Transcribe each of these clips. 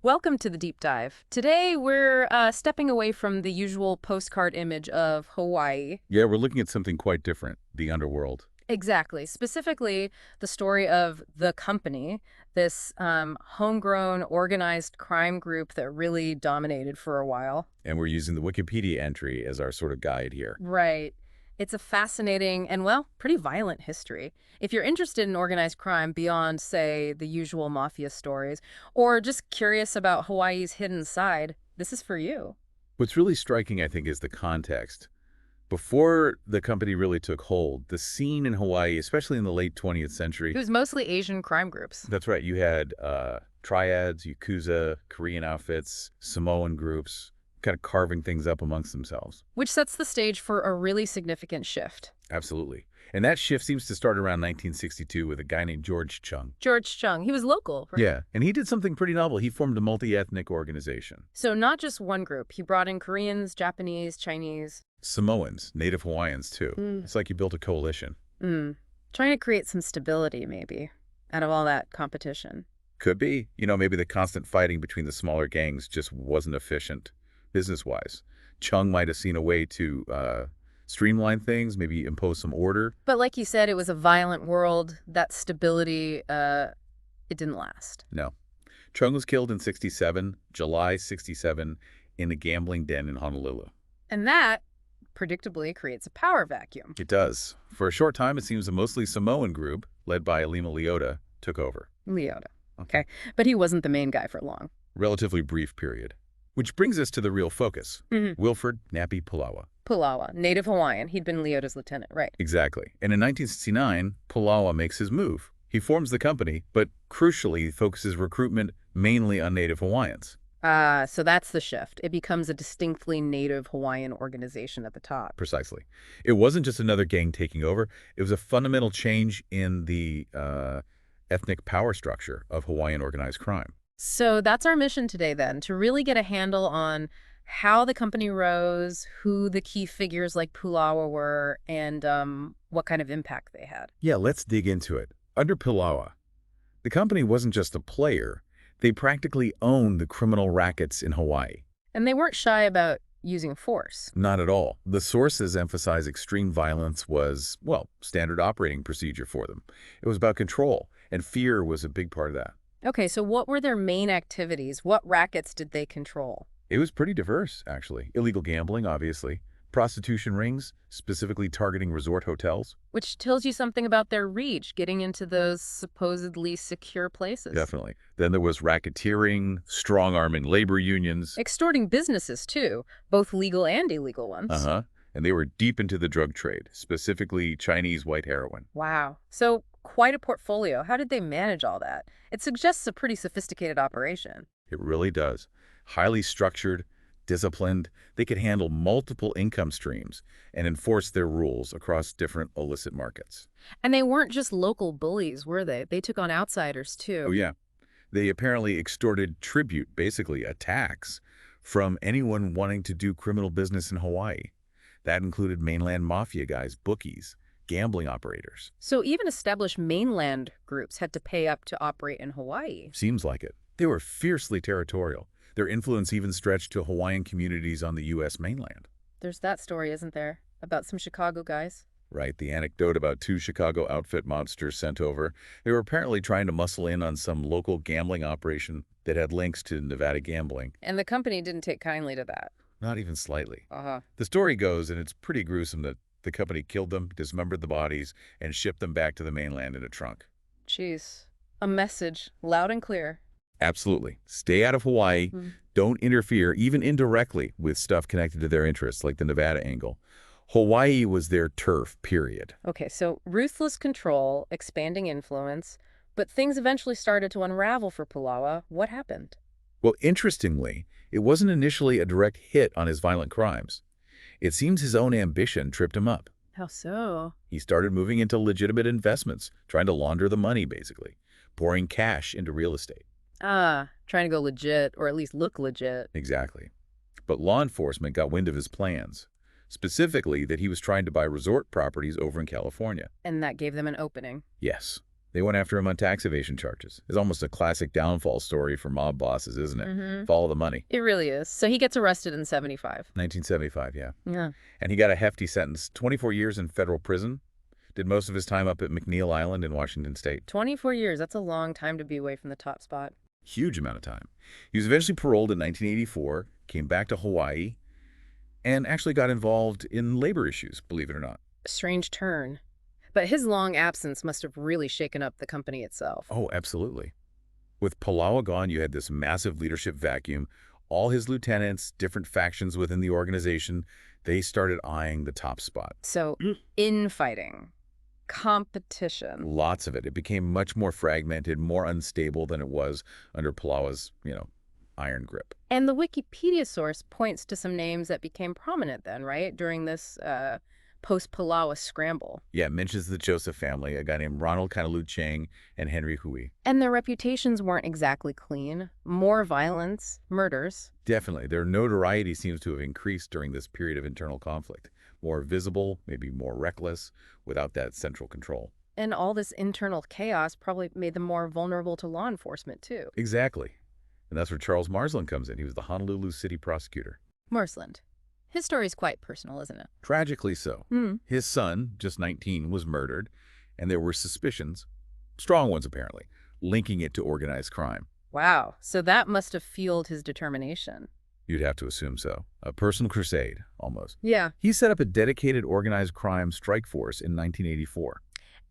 Welcome to the deep dive. Today we're stepping away from the usual postcard image of Hawaii. Yeah, we're looking at something quite different, the underworld. Exactly. Specifically, the story of The Company, this homegrown organized crime group that really dominated for a while. And we're using the Wikipedia entry as our sort of guide here. Right. It's a fascinating and, well, pretty violent history. If you're interested in organized crime beyond, say, the usual mafia stories, or just curious about Hawaii's hidden side, this is for you. What's really striking, I think, is the context. Before the company really took hold, the scene in Hawaii, especially in the late 20th It century, was mostly Asian crime groups, that's right, you had triads, Yakuza, Korean outfits, Samoan groups, kind of carving things up amongst themselves. which sets the stage for a really significant shift. Absolutely. And that shift seems to start around 1962 with a guy named George Chung. George Chung, he was local, right? Yeah, and he did something pretty novel. He formed a multi-ethnic organization. So not just one group. He brought in Koreans, Japanese, Chinese. Samoans, Native Hawaiians, too. Mm. It's like you built a coalition. Trying to create some stability, maybe, out of all that competition. Could be. Maybe the constant fighting between the smaller gangs just wasn't efficient business-wise. Chung might have seen a way to streamline things, maybe impose some order. But like you said, it was a violent world. That stability, it didn't last. No. Chung was killed in 67, July 67, in a gambling den in Honolulu. And that, predictably, creates a power vacuum. It does. For a short time, it seems a mostly Samoan group, led by Alima Leota, took over. Leota. Okay. But he wasn't the main guy for long. Relatively brief period. Which brings us to the real focus. Wilfred Napi Pulawa. Pulawa, Native Hawaiian. He'd been Leota's lieutenant, right? Exactly. And in 1969, Pulawa makes his move. He forms the company, but crucially focuses recruitment mainly on Native Hawaiians. So that's the shift. It becomes a distinctly Native Hawaiian organization at the top. Precisely. It wasn't just another gang taking over. It was a fundamental change in the ethnic power structure of Hawaiian organized crime. So that's our mission today, then, to really get a handle on how the company rose, who the key figures like Pulawa were, and what kind of impact they had. Yeah, let's dig into it. Under Pulawa, the company wasn't just a player. They practically owned the criminal rackets in Hawaii. And they weren't shy about using force. Not at all. The sources emphasize extreme violence was, well, standard operating procedure for them. It was about control, and fear was a big part of that. Okay, so what were their main activities? What rackets did they control? It was pretty diverse, actually. Illegal gambling, obviously. Prostitution rings, specifically targeting resort hotels. Which tells you something about their reach, getting into those supposedly secure places. Definitely. Then there was racketeering, strong-arming labor unions. Extorting businesses, too, both legal and illegal ones. And they were deep into the drug trade, specifically Chinese white heroin. Wow. So quite a portfolio. How did they manage all that? It suggests a pretty sophisticated operation. It really does. Highly structured, disciplined, they could handle multiple income streams and enforce their rules across different illicit markets. And they weren't just local bullies, were they? They took on outsiders, too. Oh, yeah. They apparently extorted tribute, basically a tax, from anyone wanting to do criminal business in Hawaii. That included mainland mafia guys, bookies, gambling operators. So even established mainland groups had to pay up to operate in Hawaii. Seems like it. They were fiercely territorial. Their influence even stretched to Hawaiian communities on the U.S. mainland. There's that story, isn't there? About some Chicago guys? Right, the anecdote about 2 Chicago outfit mobsters sent over. They were apparently trying to muscle in on some local gambling operation that had links to Nevada gambling. And the company didn't take kindly to that. Not even slightly. Uh-huh. The story goes, and it's pretty gruesome, that the company killed them, dismembered the bodies, and shipped them back to the mainland in a trunk. Jeez. A message, loud and clear. Absolutely. Stay out of Hawaii. Don't interfere, even indirectly, with stuff connected to their interests, like the Nevada angle. Hawaii was their turf, period. Okay, so ruthless control, expanding influence, but things eventually started to unravel for Pulawa. What happened? Well, interestingly, it wasn't initially a direct hit on his violent crimes. It seems his own ambition tripped him up. How so? He started moving into legitimate investments, trying to launder the money, basically, pouring cash into real estate. Trying to go legit, or at least look legit. Exactly. But law enforcement got wind of his plans, specifically that he was trying to buy resort properties over in California. And that gave them an opening. Yes. They went after him on tax evasion charges. It's almost a classic downfall story for mob bosses, isn't it? Follow the money. It really is. So he gets arrested in 75. 1975, yeah. Yeah. And he got a hefty sentence, 24 years in federal prison. Did most of his time up at McNeil Island in Washington State. 24 years. That's a long time to be away from the top spot. Huge amount of time. He was eventually paroled in 1984, came back to Hawaii, and actually got involved in labor issues, believe it or not. A strange turn. But his long absence must have really shaken up the company itself. Oh, absolutely. With Palawa gone, you had this massive leadership vacuum. All his lieutenants, different factions within the organization, they started eyeing the top spot. So, infighting, competition. Lots of it. It became much more fragmented, more unstable than it was under Palawa's, iron grip. And the Wikipedia source points to some names that became prominent then, right? During this post-Palawa scramble. Yeah, it mentions the Joseph family, a guy named Ronald Kanalu Chang and Henry Hui. And their reputations weren't exactly clean. More violence, murders. Definitely. Their notoriety seems to have increased during this period of internal conflict. More visible, maybe more reckless, without that central control. And all this internal chaos probably made them more vulnerable to law enforcement, too. Exactly. And that's where Charles Marsland comes in. He was the Honolulu city prosecutor. Marsland. His story's quite personal, isn't it? Tragically so. His son, just 19, was murdered, and there were suspicions, strong ones apparently, linking it to organized crime. Wow. So that must have fueled his determination. You'd have to assume so. A personal crusade, almost. Yeah. He set up a dedicated organized crime strike force in 1984.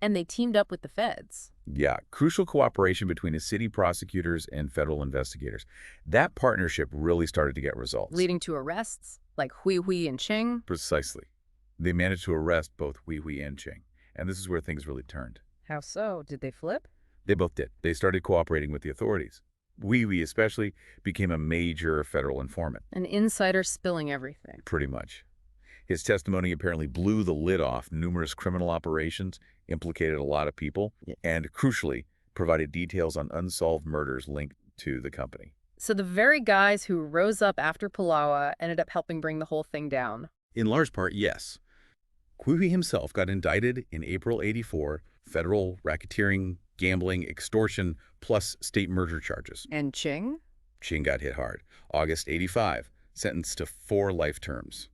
And they teamed up with the feds. Yeah, crucial cooperation between the city prosecutors and federal investigators. That partnership really started to get results. Leading to arrests, like Hui and Ching. Precisely. They managed to arrest both Hui and Ching. And this is where things really turned. How so? Did they flip? They both did. They started cooperating with the authorities. Hui especially became a major federal informant. An insider spilling everything. Pretty much. His testimony apparently blew the lid off numerous criminal operations, implicated a lot of people, and crucially, provided details on unsolved murders linked to the company. So the very guys who rose up after Palawa ended up helping bring the whole thing down. In large part, yes. Hui himself got indicted in April '84, federal racketeering, gambling, extortion, plus state murder charges. And Ching? Ching got hit hard. August '85, sentenced to 4 life terms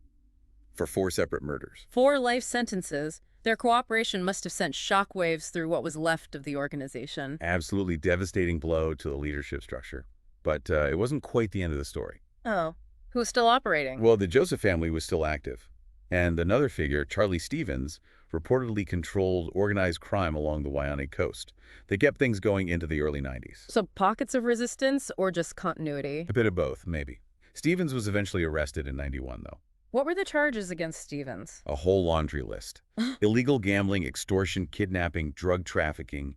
for 4 separate murders. 4 life sentences. Their cooperation must have sent shockwaves through what was left of the organization. Absolutely devastating blow to the leadership structure. But it wasn't quite the end of the story. Oh, who's still operating? Well, the Joseph family was still active. And another figure, Charlie Stevens, reportedly controlled organized crime along the Waianae coast. They kept things going into the early 90s. So pockets of resistance or just continuity? A bit of both, maybe. Stevens was eventually arrested in '91, though. What were the charges against Stevens? A whole laundry list. Illegal gambling, extortion, kidnapping, drug trafficking,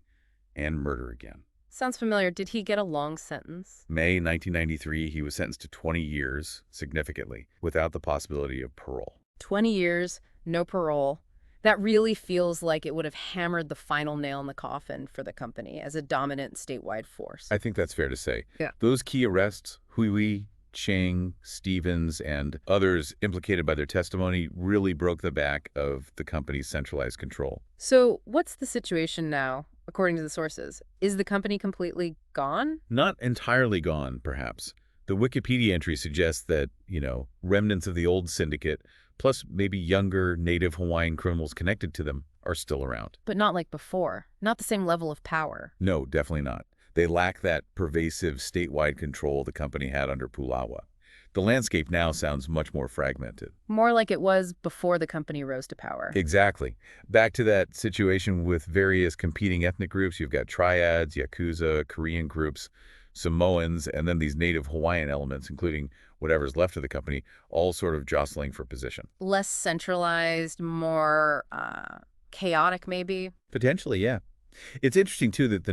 and murder again. Sounds familiar. Did he get a long sentence? May 1993, he was sentenced to 20 years, significantly, without the possibility of parole. 20 years, no parole. That really feels like it would have hammered the final nail in the coffin for the company as a dominant statewide force. I think that's fair to say. Yeah. Those key arrests, Hui, Chang, Stevens, and others implicated by their testimony really broke the back of the company's centralized control. So what's the situation now, according to the sources? Is the company completely gone? Not entirely gone, perhaps. The Wikipedia entry suggests that, remnants of the old syndicate, plus maybe younger native Hawaiian criminals connected to them, are still around. But not like before. Not the same level of power. No, definitely not. They lack that pervasive statewide control the company had under Pulawa. The landscape now sounds much more fragmented. More like it was before the company rose to power. Exactly. Back to that situation with various competing ethnic groups. You've got triads, Yakuza, Korean groups, Samoans, and then these native Hawaiian elements, including whatever's left of the company, all sort of jostling for position. Less centralized, more chaotic, maybe? Potentially, yeah. It's interesting, too, that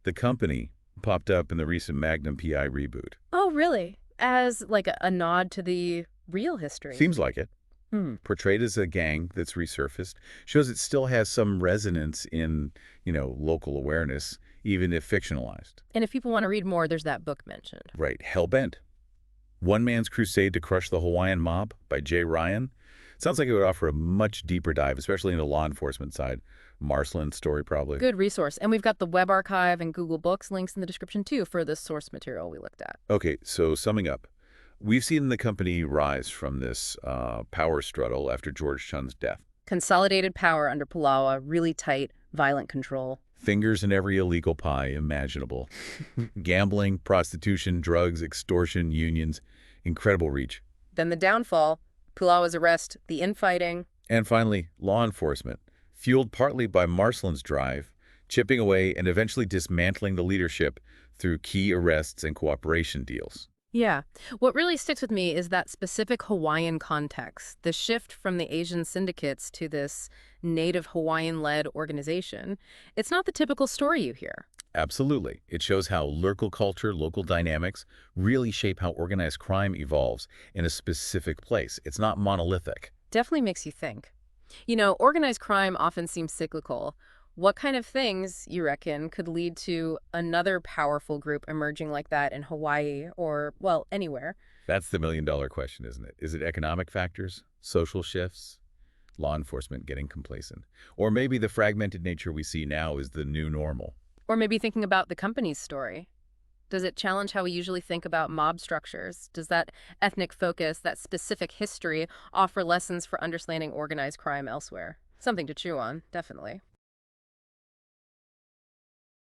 the company popped up in the recent Magnum PI reboot. Oh, really? As like a nod to the real history? Seems like it. Portrayed as a gang that's resurfaced, shows it still has some resonance in, local awareness, even if fictionalized. And if people want to read more, there's that book mentioned. Right. Hellbent. One Man's Crusade to Crush the Hawaiian Mob by Jay Ryan. Sounds like it would offer a much deeper dive, especially in the law enforcement side, Marsland's story, probably. Good resource. And we've got the web archive and Google Books links in the description too for the source material we looked at. Okay, so summing up, we've seen the company rise from this power struggle after George Chun's death. Consolidated power under Palawa, really tight, violent control. Fingers in every illegal pie imaginable. Gambling, prostitution, drugs, extortion, unions, incredible reach. Then the downfall, Palawa's arrest, the infighting. And finally, law enforcement, fueled partly by Marsland's drive, chipping away and eventually dismantling the leadership through key arrests and cooperation deals. Yeah. What really sticks with me is that specific Hawaiian context, the shift from the Asian syndicates to this native Hawaiian-led organization. It's not the typical story you hear. Absolutely. It shows how local culture, local dynamics really shape how organized crime evolves in a specific place. It's not monolithic. Definitely makes you think. You know, organized crime often seems cyclical. What kind of things, you reckon, could lead to another powerful group emerging like that in Hawaii or, well, anywhere? That's the million-dollar question, isn't it? Is it economic factors, social shifts, law enforcement getting complacent? Or maybe the fragmented nature we see now is the new normal? Or maybe thinking about the company's story. Does it challenge how we usually think about mob structures? Does that ethnic focus, that specific history, offer lessons for understanding organized crime elsewhere? Something to chew on, definitely.